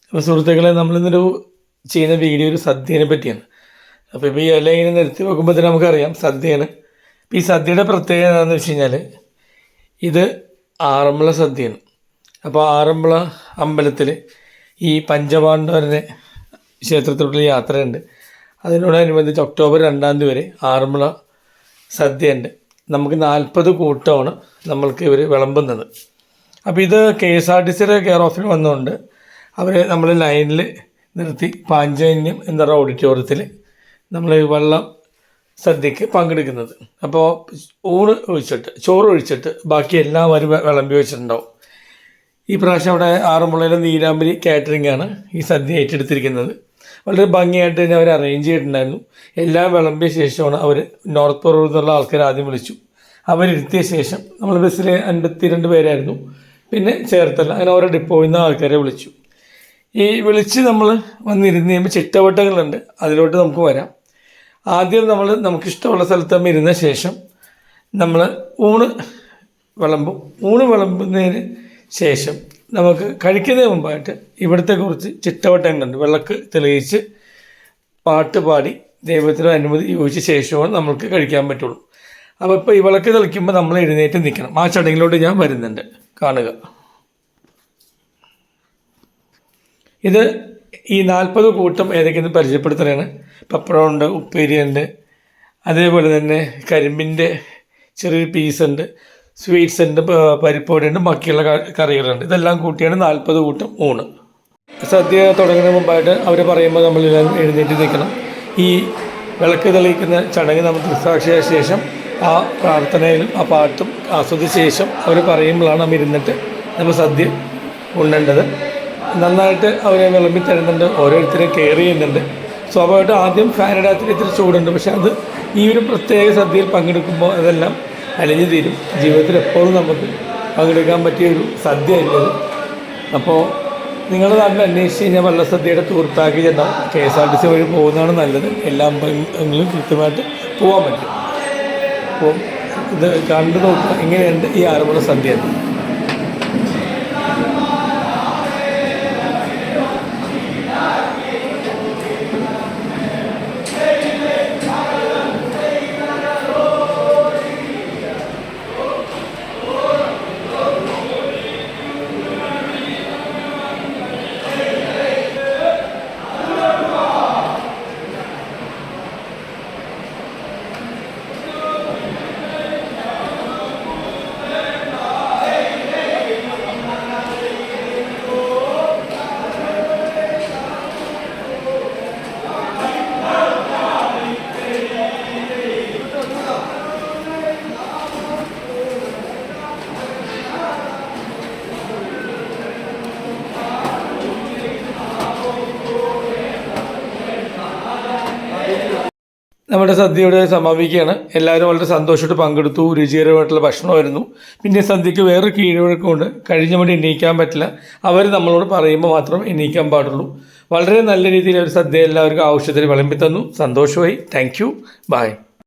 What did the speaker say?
അപ്പോൾ സുഹൃത്തുക്കളെ, നമ്മളിന്നൊരു ചെയ്യുന്ന വീഡിയോ ഒരു സദ്യനെ പറ്റിയാണ്. അപ്പോൾ ഇപ്പോൾ ഈ ഇല ഇങ്ങനെ നിരത്തി വെക്കുമ്പോൾ തന്നെ നമുക്കറിയാം സദ്യയാണ്. അപ്പോൾ ഈ സദ്യയുടെ പ്രത്യേകത എന്താണെന്ന് വെച്ച് കഴിഞ്ഞാൽ ഇത് ആറന്മുള സദ്യയാണ്. അപ്പോൾ ആറന്മുള അമ്പലത്തിൽ ഈ പഞ്ചപാണ്ഡവരുടെ ക്ഷേത്രത്തിലുള്ള യാത്രയുണ്ട്. അതിനോടനുബന്ധിച്ച് ഒക്ടോബർ 2 വരെ ആറന്മുള സദ്യയുണ്ട്. നമുക്ക് 40 കൂട്ടമാണ് നമ്മൾക്ക് ഇവർ വിളമ്പുന്നത്. അപ്പോൾ ഇത് KSRTCയുടെ കെയർ ഓഫിൽ വന്നുകൊണ്ട് അവർ നമ്മൾ ലൈനിൽ നിർത്തി പാഞ്ചജന്യം എന്ന ഓഡിറ്റോറിയത്തിൽ നമ്മൾ വെള്ളം സദ്യക്ക് പങ്കെടുക്കുന്നത്. അപ്പോൾ ചോറ് ഒഴിച്ചിട്ട് ബാക്കി എല്ലാം അവർ വിളമ്പി വെച്ചിട്ടുണ്ടാവും. ഈ പ്രാവശ്യം അവിടെ ആറന്മുളയിലെ നീലാമ്പരി കാറ്ററിംഗ് ആണ് ഈ സദ്യ ഏറ്റെടുത്തിരിക്കുന്നത്. വളരെ ഭംഗിയായിട്ട് തന്നെ അവർ അറേഞ്ച് ചെയ്തിട്ടുണ്ടായിരുന്നു. എല്ലാം വിളമ്പിയ ശേഷമാണ് അവർ നോർത്ത് പുറത്ത് നിന്നുള്ള ആൾക്കാർ ആദ്യം വിളിച്ചു. അവരിരുത്തിയ ശേഷം നമ്മൾ ബസ്സിൽ 52 പേരായിരുന്നു. പിന്നെ ചേർത്തല, അങ്ങനെ ഓരോ ഡിപ്പോയിൽ നിന്ന് ആൾക്കാരെ വിളിച്ചു. ഈ വിളിച്ച് നമ്മൾ വന്നിരുന്ന് കഴിയുമ്പോൾ ചിട്ടവട്ടങ്ങളുണ്ട്, അതിലോട്ട് നമുക്ക് വരാം. ആദ്യം നമുക്കിഷ്ടമുള്ള സ്ഥലത്ത് നമ്മൾ ഇരുന്ന ശേഷം നമ്മൾ ഊണ് വിളമ്പുന്നതിന് ശേഷം നമുക്ക് കഴിക്കുന്നതിന് മുമ്പായിട്ട് ഇവിടുത്തെ കുറച്ച് ചിട്ടവട്ടങ്ങളുണ്ട്. വിളക്ക് തെളിയിച്ച് പാട്ട് പാടി ദൈവത്തിന് അനുമതി ചോദിച്ച ശേഷമാണ് നമുക്ക് കഴിക്കാൻ പറ്റുള്ളൂ. അപ്പോൾ ഇപ്പോൾ ഈ വിളക്ക് തെളിക്കുമ്പോൾ നമ്മൾ എഴുന്നേറ്റ് നിൽക്കണം. ആ ചടങ്ങിലോട്ട് ഞാൻ വരുന്നുണ്ട്, കാണുക. ഇത് ഈ 40 കൂട്ടം ഏതൊക്കെയെന്ന് പരിചയപ്പെടുത്തുന്നതാണ്. പപ്പടമുണ്ട്, ഉപ്പേരിയുണ്ട്, അതേപോലെ തന്നെ കരിമ്പിൻ്റെ ചെറിയൊരു പീസുണ്ട്, സ്വീറ്റ്സ് ഉണ്ട്, പരിപ്പോടുണ്ട്, ബാക്കിയുള്ള കറികളുണ്ട്. ഇതെല്ലാം കൂട്ടിയാണ് 40 കൂട്ടം ഊണ്. സദ്യ തുടങ്ങുന്നതിന് മുമ്പായിട്ട് അവർ പറയുമ്പോൾ നമ്മളെല്ലാം എഴുന്നേറ്റ് നിൽക്കണം. ഈ വിളക്ക് തെളിയിക്കുന്ന ചടങ്ങ് നമ്മൾ ദൃക്സാക്ഷിയായ ശേഷം ആ പ്രാർത്ഥനയിലും ആ പാട്ടും ആസ്വദിച്ച ശേഷം അവർ പറയുമ്പോഴാണ് നമ്മൾ ഇരുന്നിട്ട് നമ്മൾ സദ്യ ഉണ്ണേണ്ടത്. നന്നായിട്ട് അവരെ വിളമ്പി തരുന്നുണ്ട്, ഓരോരുത്തരെയും കെയർ ചെയ്യുന്നുണ്ട്. സ്വാഭാവികമായിട്ട് ആദ്യം ഫാനിൻ്റെ അകത്ത് ഇത്തിരി ചൂടുണ്ട്, പക്ഷെ അത് ഈ ഒരു പ്രത്യേക സദ്യയിൽ പങ്കെടുക്കുമ്പോൾ അതെല്ലാം അലിഞ്ഞു തീരും. ജീവിതത്തിൽ എപ്പോഴും നമുക്ക് പങ്കെടുക്കാൻ പറ്റിയ ഒരു സദ്യ ഉള്ളത്. അപ്പോൾ നിങ്ങളുടെ നാട്ടിൽ അന്വേഷിച്ച് കഴിഞ്ഞാൽ വള്ളസദ്യയുടെ ടൂർ പാക്കേജ് ഉണ്ടാവും. KSRTC വഴി പോകുന്നതാണ് നല്ലത്. എല്ലാ അമ്പലങ്ങളിലും കൃത്യമായിട്ട് പോകാൻ പറ്റും. അപ്പോൾ ഇത് കണ്ടു നോക്കുക, എങ്ങനെയുണ്ട് ഈ ആറന്മുള സദ്യ. നമ്മുടെ സദ്യയുടെ സമാപിക്കുകയാണ്. എല്ലാവരും വളരെ സന്തോഷമായിട്ട് പങ്കെടുത്തു. രുചികരമായിട്ടുള്ള ഭക്ഷണമായിരുന്നു. പിന്നെ സദ്യക്ക് വേറെ കീഴ്വഴക്കമുണ്ട്. കഴിഞ്ഞ മണി എണ്ണീക്കാൻ പറ്റില്ല. അവർ നമ്മളോട് പറയുമ്പോൾ മാത്രം എണ്ണീക്കാൻ പാടുള്ളൂ. വളരെ നല്ല രീതിയിൽ ഒരു സദ്യ എല്ലാവർക്കും ആവശ്യത്തിന് വിളമ്പി തന്നു. സന്തോഷമായി. Thank you. ബൈ.